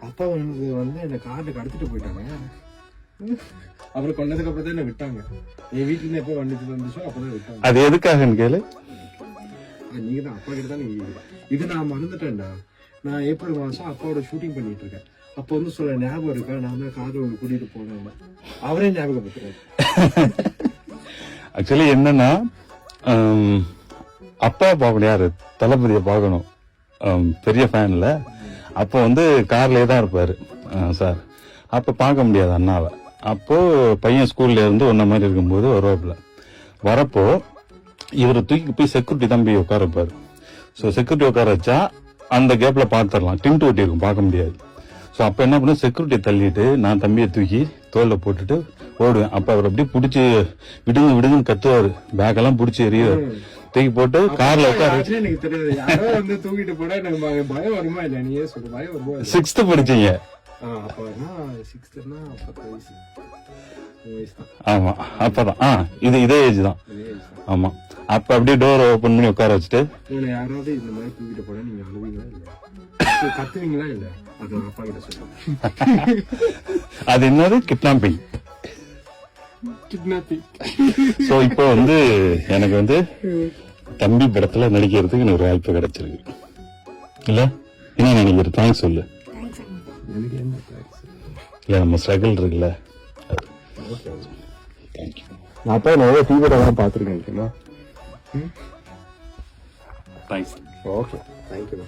அப்பா வந்து என்ன கார்ல கடத்திட்டு போயிட்டாங்க. அப்புறம் கொண்டதுக்கு அப்புறம் தான் என்ன விட்டாங்க. என் வீட்டுல இருந்து எப்போ வந்துச்சோ அப்பதான் விட்டாங்க. அது எதுக்காகன்னு கேளு. நீங்க தான் அப்பா கிட்ட தான் நீங்க இது நான் மறந்துட்டேன்டா. நான் ஏப்ரல் மாசம் அப்பாவோட ஷூட்டிங் பண்ணிட்டு இருக்கேன். அப்போ வந்து சொல்ல ஞாபகம் இருக்கா, நான் தான் கார்ல கூட்டிட்டு போனேன். அவரே ஞாபகப்படுத்துறாரு. ஆக்சுவலி என்னன்னா அப்பா பார்க்கணும், யாரு தளபதியை பார்க்கணும், பெரிய ஃபேன்ல. அப்போ வந்து கார்லயே தான் இருப்பாரு சார். அப்ப பார்க்க முடியாது அண்ணாவை. அப்போ பையன் ஸ்கூல்ல இருந்து ஒன்ன மாதிரி இருக்கும்போது வருவாப்புல. வரப்போ இவரை தூக்கி போய் செக்யூரிட்டி தான் போய் உட்கார வைப்பாரு. ஸோ செக்யூரிட்டி உட்கார வச்சா அந்த கேப்ல பார்த்துடலாம், டிண்ட் ஒட்டி இருக்கும், பார்க்க முடியாது. ஸோ அப்ப என்ன பண்ண, செக்யூரிட்டியை தள்ளிட்டு நான் தம்பியை தூக்கி தோல்ல போட்டுட்டு ஓடுவேன். அப்ப அவர் அப்படியே பிடிச்சி விடுங்க விடுங்கன்னு கத்துவாரு, பேக்கெல்லாம் பிடிச்சி எறிவாரு. தூக்கி போட்டு கார்ல உட்கார. எனக்கு தெரியாது, யாரோ வந்து தூக்கிட்டு போனா எனக்கு பயம் வருமா இல்ல? நீயே சொல்லு, பயம் வருமா? 6th படிச்சீங்க? ஆமா அப்பதான் இதே ஏஜ் தான். ஆமா அப்ப அப்படியே டோர் ஓபன் பண்ணி உட்கார வச்சுட்டு யாராவது இந்த மாதிரி தூக்கிட்டு போனா நீங்க அழுவீங்களா இல்ல கத்துவீங்களா இல்ல? அது அப்பா கிட்ட சொல்லுங்க. அது என்னது? கிட்னாப்பிங். சோ இப்போ வந்து எனக்கு வந்து தம்பி படத்துல நடிக்கிறதுக்கு எனக்கு ஒரு வாய்ப்பு கிடைச்சிருக்கு இல்ல? என்ன நினைக்கிற? தேங்க்ஸ் சொல்லு. இல்ல நம்ம ஸ்ட்ரகிள் இருக்குல்ல. தேங்க்யூ. நான் அப்பா நிறைய டிவில பாத்துருக்கேன். தேங்க்ஸ். Okay, thank you.